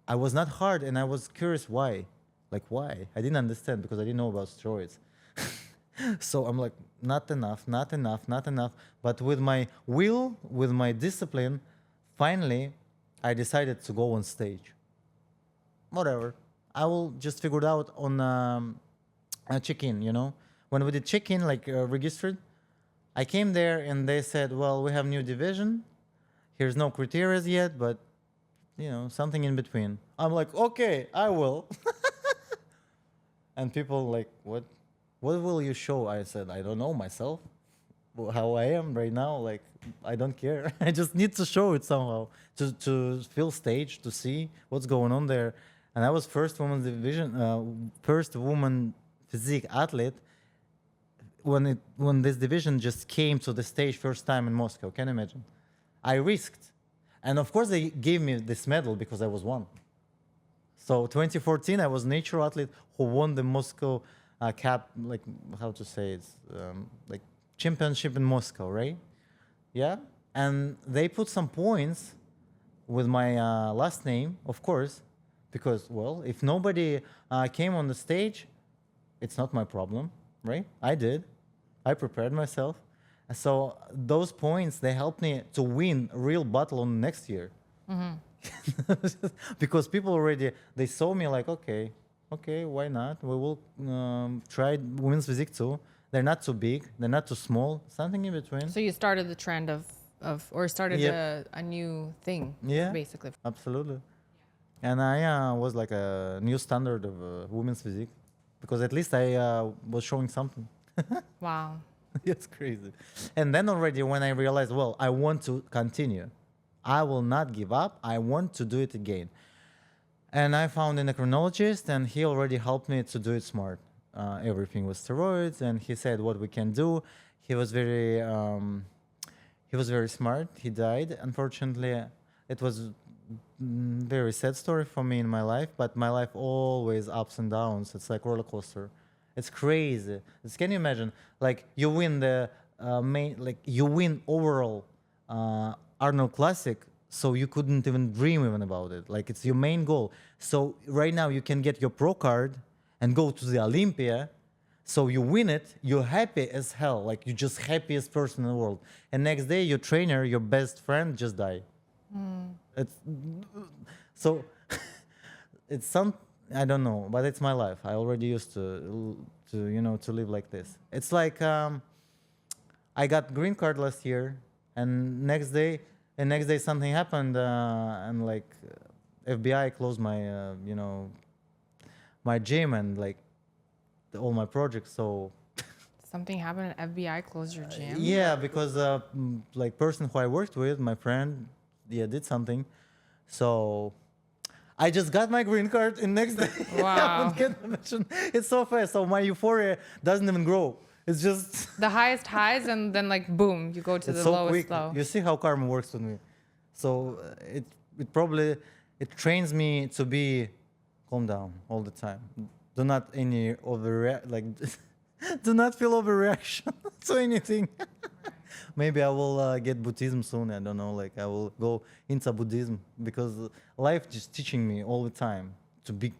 I was not hard, and I was curious why. Like why? I didn't understand because I didn't know about steroids. So I'm like, not enough. But with my will, with my discipline, finally, I decided to go on stage. Whatever. I will just figure it out check-in, you know. When we did check-in, like registered, I came there and they said, well, we have new division. Here's no criteria yet, but, you know, something in between. I'm like, okay, I will. And people like, what will you show? I said, I don't know myself, how I am right now. Like, I don't care. I just need to show it somehow to feel stage, to see what's going on there. And I was first woman division, first woman physique athlete when this division just came to the stage first time in Moscow. Can you imagine? I risked. And of course they gave me this medal because I was one. So 2014, I was natural athlete who won the Moscow cap, like how to say it, like championship in Moscow, right? Yeah. And they put some points with my last name, of course, because, well, if nobody came on the stage, it's not my problem, right? I did. I prepared myself. So those points, they helped me to win a real battle on next year. Because people already, they saw me like, okay, why not? We will try women's physique too. They're not too big, they're not too small, something in between. So you started the trend or started a new thing, basically. Absolutely. And I was like a new standard of women's physique, because at least I was showing something. Wow. It's crazy. And then already when I realized, well, I want to continue. I will not give up. I want to do it again. And I found an endocrinologist, and he already helped me to do it smart. Everything with steroids, and he said what we can do. He was very smart. He died, unfortunately. It was very sad story for me in my life, but my life always ups and downs. It's like roller coaster. It's crazy. Can you imagine? Like you win the you win overall Arnold Classic, so you couldn't even dream even about it. Like it's your main goal. So right now you can get your pro card and go to the Olympia. So you win it, you're happy as hell. Like you're just happiest person in the world. And next day your trainer, your best friend just die. It's so it's some, I don't know, but it's my life. I already used to live like this. It's like I got green card last year, and next day something happened, and like FBI closed my my gym and like all my projects. So something happened and FBI closed your gym? Yeah, because like person who I worked with, my friend, did something. So I just got my green card and next day. Wow. It's so fast. So my euphoria doesn't even grow. It's just the highest highs, and then like boom, you go to the lowest low. You see how karma works with me. So it probably trains me to be calm down all the time. Do not any do not feel overreaction to anything. Maybe I will get Buddhism soon. I don't know. Like I will go into Buddhism, because life just teaching me all the time to be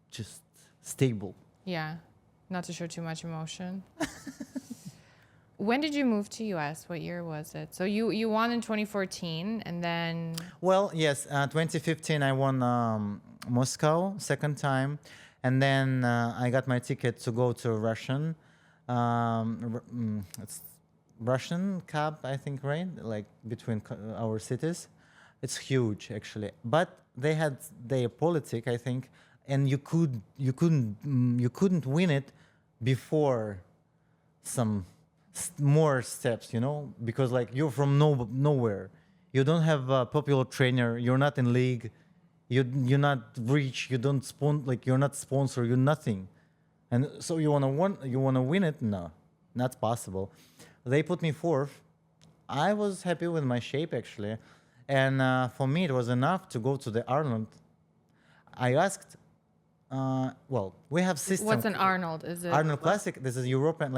just stable. Yeah, not to show too much emotion. When did you move to US? What year was it? So you won in 2014, and then... Well, yes, 2015 I won Moscow second time, and then I got my ticket to go to Russian. It's Russian Cup, I think, right? Like between our cities. It's huge, actually. But they had their politic, I think, and you couldn't win it before some more steps, because like you're from nowhere. You don't have a popular trainer. You're not in league. You're not rich. You don't you're not sponsored. You're nothing. And so you wanna win it? No, not possible. They put me fourth. I was happy with my shape, actually. And for me, it was enough to go to the Arnold. I asked, we have system. What's an Arnold? Is it Arnold Classic? This is European,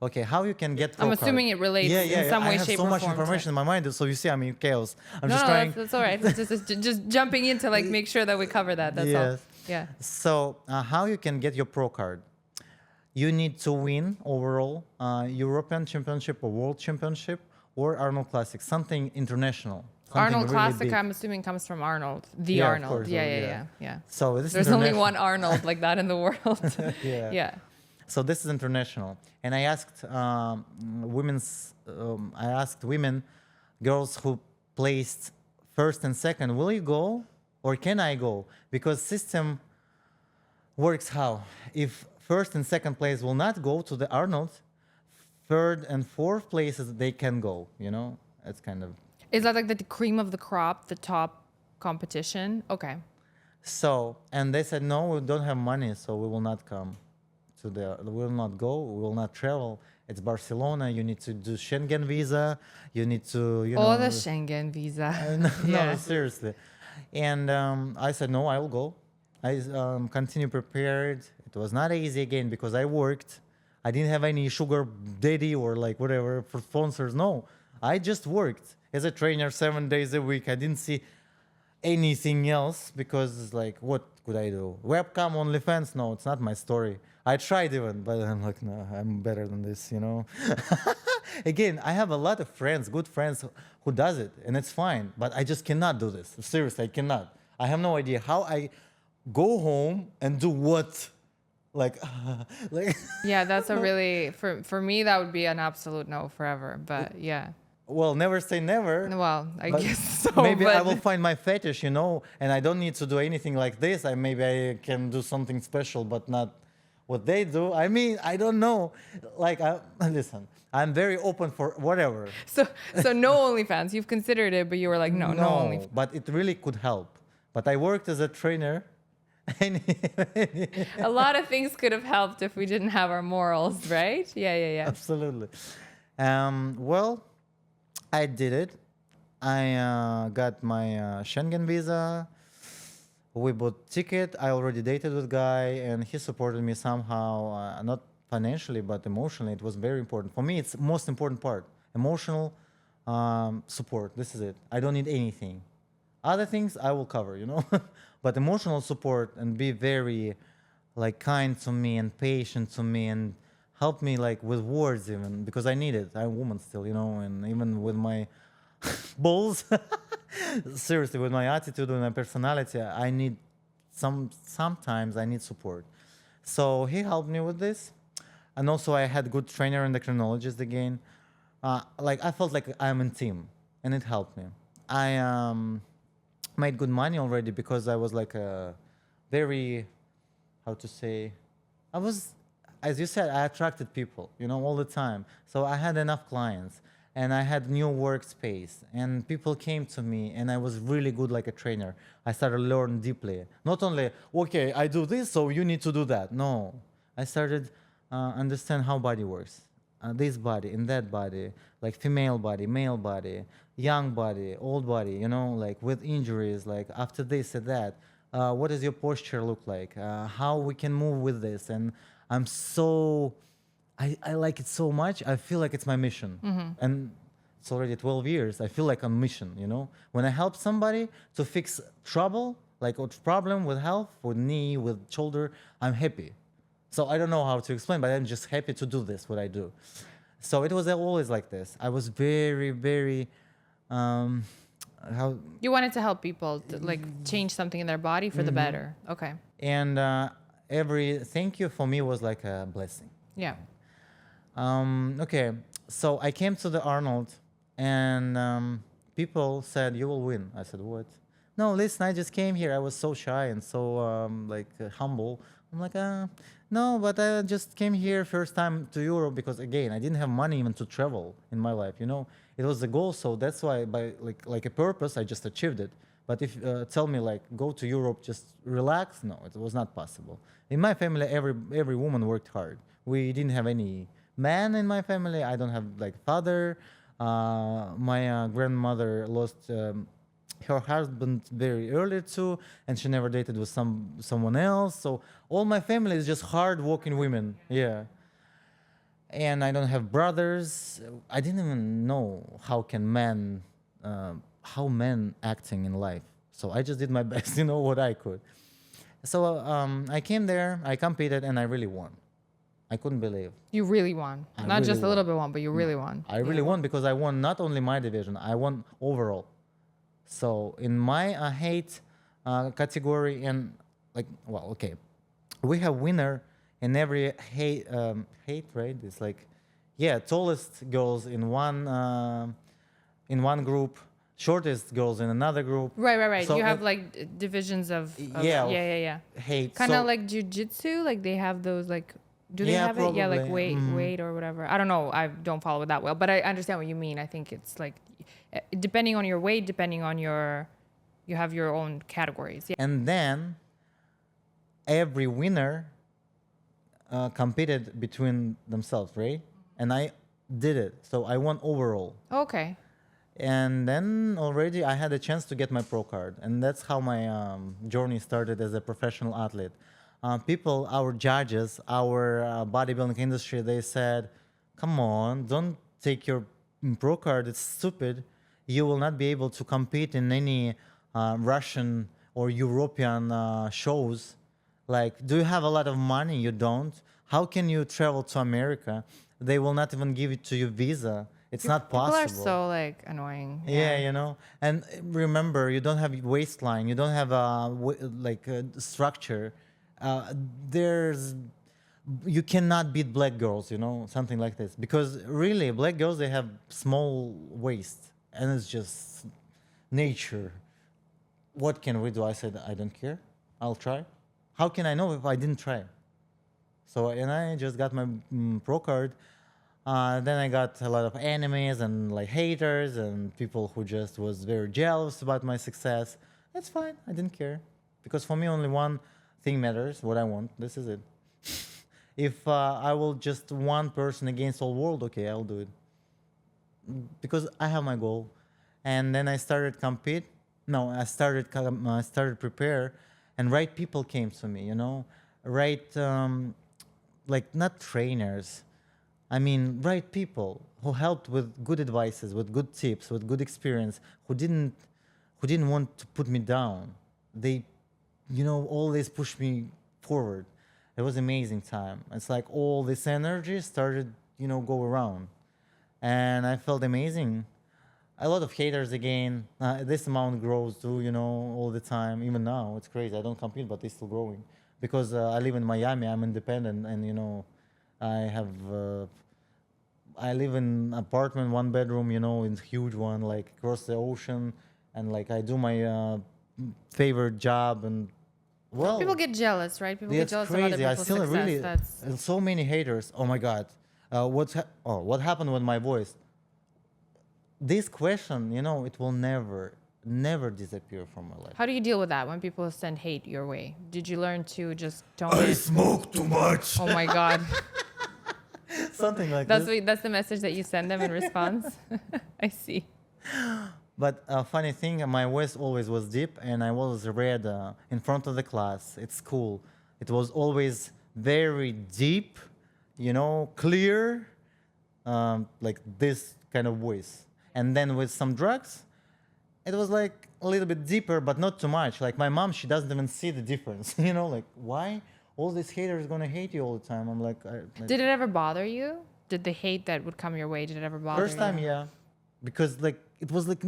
okay, how you can get pro I'm card? assuming it relates in some way, shape, or form. I have so much information in my mind, so you see I'm in chaos. I'm just trying. That's all right. just jumping in to make sure that we cover that. That's all. Yeah. So how you can get your pro card? You need to win overall European Championship or World Championship or Arnold Classic, something international. Arnold really Classic, big. I'm assuming, comes from Arnold. The Yeah, Arnold. of course, Yeah. So There's only one Arnold like that in the world. Yeah. Yeah. So this is international. And I asked women, girls who placed first and second, will you go or can I go? Because system works how? If first and second place will not go to the Arnold, third and fourth places they can go, you know? It's kind of... Is that like the cream of the crop, the top competition? Okay. So, and they said, no, we don't have money, so we will not come to we will not go, we will not travel. It's Barcelona, you need to do Schengen visa, you need to, you know... Oh, the Schengen visa. No, Yeah. seriously. And I said, no, I will go. I continue prepared. It was not easy again because I worked. I didn't have any sugar daddy or like whatever for sponsors. No, I just worked as a trainer 7 days a week. I didn't see anything else because like, what could I do? Webcam, OnlyFans? No, it's not my story. I tried even, but I'm like, no, I'm better than this, you know? Again, I have a lot of friends, good friends who does it and it's fine, but I just cannot do this. Seriously, I cannot. I have no idea how I go home and do what? Like, like... Yeah, that's a really, for me, that would be an absolute no forever. But yeah. Well, never say never. Well, I guess so. Maybe but I will find my fetish, you know, and I don't need to do anything like this. Maybe I can do something special, but not what they do. I mean, I don't know. Like, listen, I'm very open for whatever. So no OnlyFans. You've considered it, but you were like, no OnlyFans. But it really could help. But I worked as a trainer. A lot of things could have helped if we didn't have our morals, right? Yeah. Absolutely. Well, I did it. I got my Schengen visa. We bought ticket. I already dated with guy, and he supported me somehow, not financially, but emotionally. It was very important. For me, it's the most important part. Emotional support. This is it. I don't need anything. Other things I will cover, you know. But emotional support and be very like kind to me and patient to me and help me like with words even because I need it. I'm a woman still, you know, and even with my balls, seriously, with my attitude and my personality, I need sometimes I need support. So he helped me with this. And also I had good trainer endocrinologist again. Like I felt like I'm in team and it helped me. I made good money already because I was like a very, how to say, I was, as you said, I attracted people, you know, all the time. So I had enough clients and I had new workspace and people came to me and I was really good like a trainer. I started to learn deeply. Not only, okay, I do this, so you need to do that. No, I started understand how body works. This body, in that body, like female body, male body, young body, old body, you know, like with injuries, like after this and that. What does your posture look like? How we can move with this? And I'm so, I like it so much. I feel like it's my mission. And it's already 12 years. I feel like I'm mission, you know? When I help somebody to fix trouble, like a problem with health, with knee, with shoulder, I'm happy. So I don't know how to explain, but I'm just happy to do this, what I do. So it was always like this. I was very, very, how... You wanted to help people to like change something in their body for the better. Okay. And every thank you for me was like a blessing. Yeah. Okay, so I came to the Arnold and people said, you will win. I said, what? No, listen, I just came here. I was so shy and so humble. I'm like, no, but I just came here first time to Europe because again, I didn't have money even to travel in my life, you know. It was the goal, so that's why by like a purpose, I just achieved it. But if tell me like go to Europe, just relax, no, it was not possible. In my family, every woman worked hard. We didn't have any man in my family. I don't have like father. My grandmother lost her husband very early too, and she never dated with someone else. So all my family is just hard-working women. Yeah. And I don't have brothers. I didn't even know how men acting in life. So I just did my best, you know, what I could. So I came there, I competed, and I really won. I couldn't believe. You really won. Not just a little bit won, but you really won. I really won because I won not only my division, I won overall. So in my height category and like, well, okay, we have winner in every hate, right? It's like, yeah, tallest girls in one group, shortest girls in another group. Right. So You have like divisions of yeah, of yeah. hate. Kind of So like jujitsu, like they have those like. Do they yeah, have it? Yeah, like probably. weight or whatever. I don't know. I don't follow it that well, but I understand what you mean. I think it's like depending on your weight, depending on you have your own categories. Yeah. And then every winner competed between themselves, right? And I did it, so I won overall. Okay. And then already I had a chance to get my pro card, and that's how my journey started as a professional athlete. People, our judges, our bodybuilding industry, they said, "Come on, don't take your pro card. It's stupid. You will not be able to compete in any Russian or European shows. Like, do you have a lot of money? You don't. How can you travel to America? They will not even give it to you visa. It's not possible." People are so like annoying. Yeah, you know. And remember, you don't have waistline. You don't have like a structure. There's you cannot beat black girls, you know, something like this. Because really, black girls, they have small waist, and it's just nature. What can we do? I said, I don't care. I'll try. How can I know if I didn't try? So, and I just got my pro card. Then I got a lot of enemies and like haters and people who just was very jealous about my success. That's fine. I didn't care. Because for me, only one thing matters, what I want. This is it. If I will just one person against all world, okay, I'll do it. Because I have my goal. And then I started compete. No, I started prepare, and right people came to me, you know, right, like not trainers. I mean, right people who helped with good advices, with good tips, with good experience, who didn't want to put me down. They, you know, always pushed me forward. It was amazing time. It's like all this energy started, you know, go around, and I felt amazing. A lot of haters again. This amount grows too, you know, all the time. Even now, it's crazy. I don't compete, but it's still growing because I live in Miami. I'm independent, and you know, I have. I live in an apartment, one bedroom, you know, in huge one, like across the ocean, and like I do my favorite job, and well, People get jealous, right? People get that's jealous of other crazy. I people's still success. really That's so many haters. Oh my god, what happened with my voice? This question, you know, it will never disappear from my life. how do you deal with that when people send hate your way? Did you learn to just tone I it? smoke too much. Oh my god. Something like That's this. that's the message that you send them in response. I see. But a funny thing, my voice always was deep, and I was read in front of the class. It's cool. It was always very deep, you know, clear, like this kind of voice. And then with some drugs, it was like a little bit deeper, but not too much. Like my mom, she doesn't even see the difference. You know, like why all these haters gonna hate you all the time? I'm like, Did it ever bother you? Did the hate that would come your way, did it ever bother you? first time, yeah, because like it was like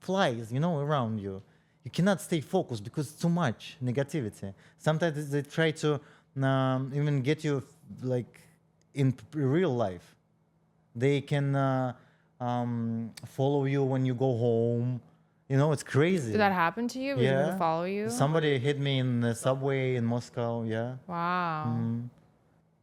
flies, you know, around you. You cannot stay focused because too much negativity. Sometimes they try to even get you like in real life. They can follow you when you go home. You know, it's crazy. Did that happen to you? Were people to follow you? Somebody hit me in the subway in Moscow. Yeah. Wow.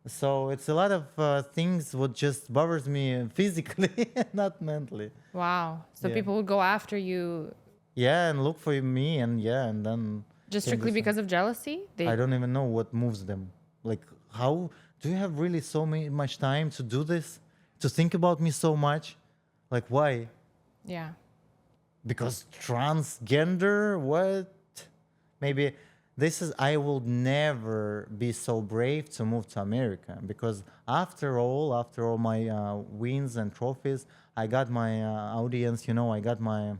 So it's a lot of things what just bothers me physically, not mentally. Wow. So Yeah. people would go after you Yeah, and look for me, and yeah, and then just came strictly this- because of jealousy? I don't even know what moves them. Like, how do you have really so much time to do this? To think about me so much? Like, why? Yeah. Because transgender? What? Maybe this is, I will never be so brave to move to America because after all my wins and trophies, I got my audience, you know, I got my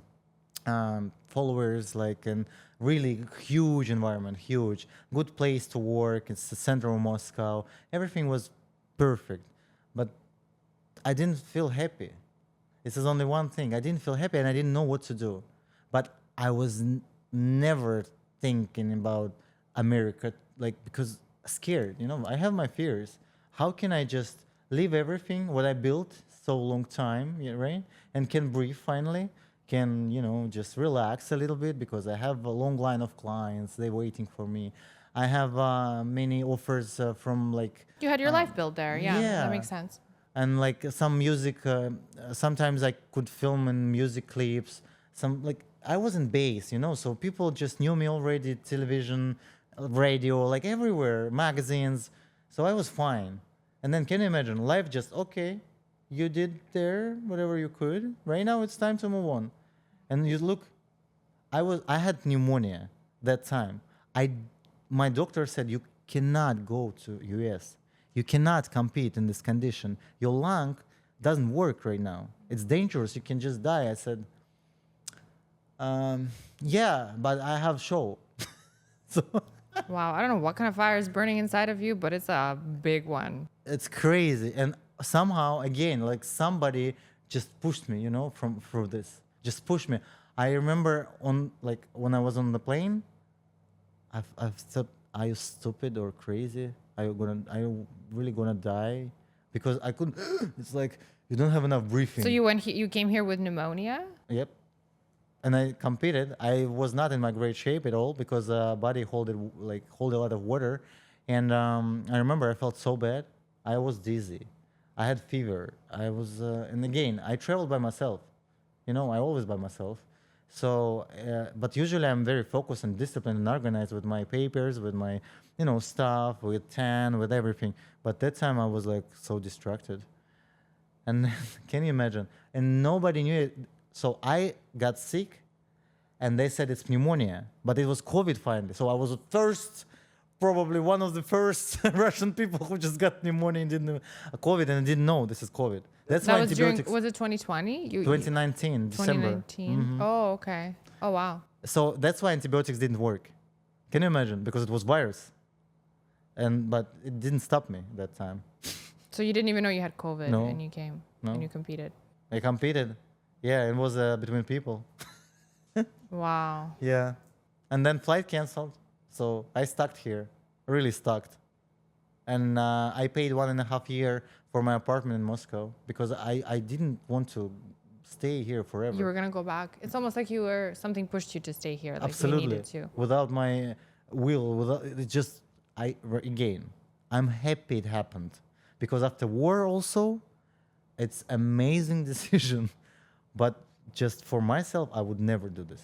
followers, like, and really huge environment, huge, good place to work. It's the center of Moscow. Everything was perfect, but I didn't feel happy. This is only one thing. I didn't feel happy and I didn't know what to do. But I was never thinking about America, like, because scared. I have my fears. How can I just leave everything what I built so long time, yeah, right? And can breathe finally, can just relax a little bit because I have a long line of clients. They waiting for me. I have many offers from like You had your life built there. Yeah, that yeah, makes sense. and like some music. Sometimes I could film in music clips. Some like I was in bass, so people just knew me already. Television, radio, like everywhere, magazines. So I was fine. And then can you imagine life just okay? You did there whatever you could. Right now it's time to move on. And you look, I had pneumonia that time. My doctor said you cannot go to US. You cannot compete in this condition. Your lung doesn't work right now. It's dangerous. You can just die. I said, yeah, but I have show. So Wow, I don't know what kind of fire is burning inside of you, but it's a big one. it's crazy. And somehow again, like somebody just pushed me, from through this. Just pushed me. I remember on like when I was on the plane, I've thought, are you stupid or crazy? Are you really gonna die? Because I couldn't. It's like you don't have enough breathing. So you came here with pneumonia? Yep. And I competed. I was not in my great shape at all because body hold a lot of water, and I remember I felt so bad. I was dizzy. I had fever. And again, I traveled by myself. I always by myself. So, but usually I'm very focused and disciplined and organized with my papers, with my, stuff, with tan, with everything. But that time I was like so distracted. And can you imagine? And nobody knew it. So I got sick and they said it's pneumonia, but it was COVID finally. So I was probably one of the first Russian people who just got pneumonia and didn't COVID and didn't know this is COVID. That's That why was antibiotics. was it 2020? 2019, December. 2019. Oh, okay. Oh, wow. So that's why antibiotics didn't work. Can you imagine? Because it was virus. But it didn't stop me that time. So you didn't even know you had COVID No. and you came No. and you competed. I competed. Yeah, it was between people. Wow. Yeah. And then flight canceled. So I stuck here, really stuck. And I paid 1.5 years for my apartment in Moscow because I didn't want to stay here forever. You were going to go back. It's almost like something pushed you to stay here. Like Absolutely. you needed to. Without my will, again, I'm happy it happened because after war also, it's amazing decision. But just for myself, I would never do this.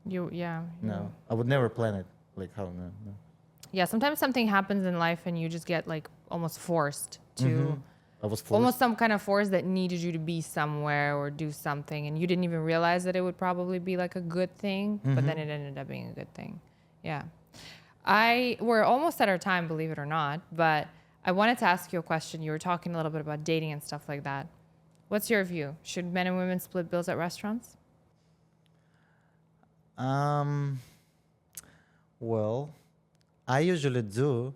No, I would never plan it. Like how? No. Yeah, sometimes something happens in life and you just get like almost forced to. I was forced. Almost some kind of force that needed you to be somewhere or do something, and you didn't even realize that it would probably be like a good thing, but then it ended up being a good thing. Yeah. We're almost at our time, believe it or not, but I wanted to ask you a question. You were talking a little bit about dating and stuff like that. What's your view? Should men and women split bills at restaurants? Well, I usually do.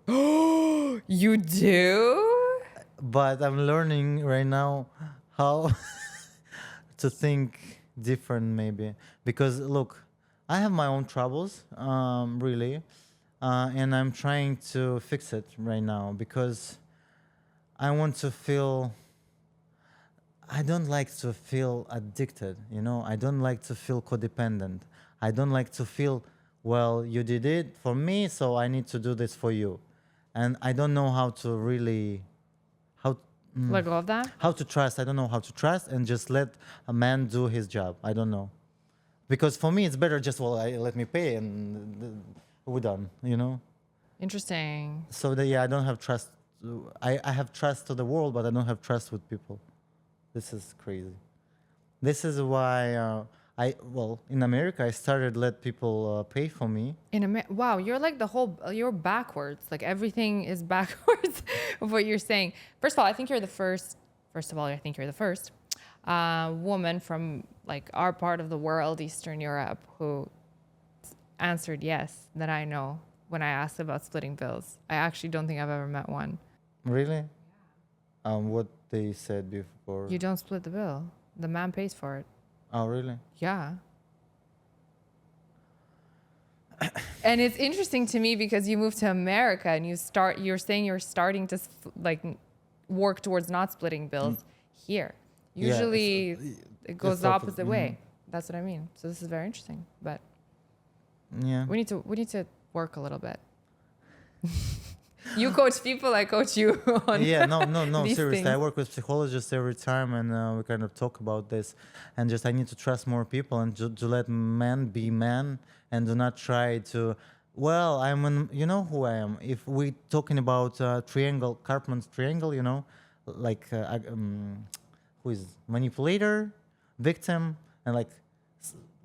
You do? But I'm learning right now how to think different maybe. Because look, I have my own troubles, really. And I'm trying to fix it right now because I want to feel... I don't like to feel addicted, I don't like to feel codependent. I don't like to feel, well, you did it for me, so I need to do this for you. And I don't know how to really... Let go of that? How to trust. I don't know how to trust and just let a man do his job. I don't know. Because for me, it's better just, let me pay and we're done, Interesting. So I don't have trust. I have trust to the world, but I don't have trust with people. This is crazy. This is why in America, I started let people pay for me. Wow, you're like you're backwards. Like everything is backwards of what you're saying. First of all, I think you're the first woman from like our part of the world, Eastern Europe, who answered yes that I know when I asked about splitting bills. I actually don't think I've ever met one. Really? What they said before. You don't split the bill. The man pays for it. Oh, really? Yeah. And it's interesting to me because you moved to America and you're saying you're starting to like work towards not splitting bills here. Usually it goes the opposite way. That's what I mean. So this is very interesting, but yeah, we need to work a little bit. You coach people, I coach you on no, these seriously. things. I work with psychologists every time, and we kind of talk about this. And just I need to trust more people and to let men be men and do not try to. Well, you know who I am. If we talking about triangle, Karpman's triangle, you know, like who is manipulator, victim, and like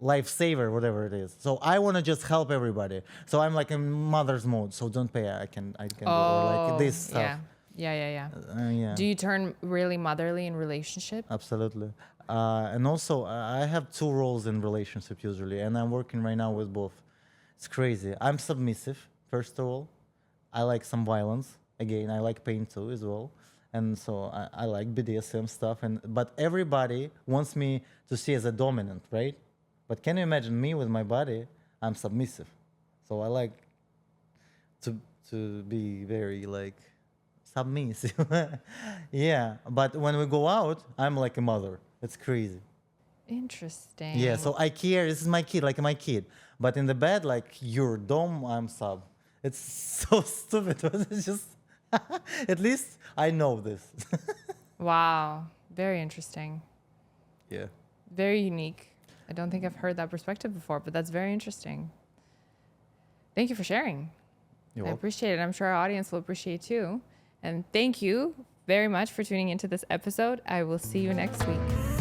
lifesaver, whatever it is. So I want to just help everybody. So I'm like in mother's mode. So don't pay. I can do or like this stuff. Yeah. Do you turn really motherly in relationship? Absolutely. And also I have two roles in relationship usually, and I'm working right now with both. It's crazy. I'm submissive, first of all. I like some violence. Again, I like pain too as well. And so I like BDSM stuff. But everybody wants me to see as a dominant, right? But can you imagine me with my body? I'm submissive. So I like to be very like submissive. Yeah. But when we go out, I'm like a mother. It's crazy. Interesting. Yeah. So I care. This is my kid, like my kid. But in the bed, like you're dom, I'm sub. It's so stupid. But it's just, at least I know this. Wow. Very interesting. Yeah. Very unique. I don't think I've heard that perspective before, but that's very interesting. Thank you for sharing. You're I welcome. appreciate it. I'm sure our audience will appreciate too. And thank you very much for tuning into this episode. I will see you next week.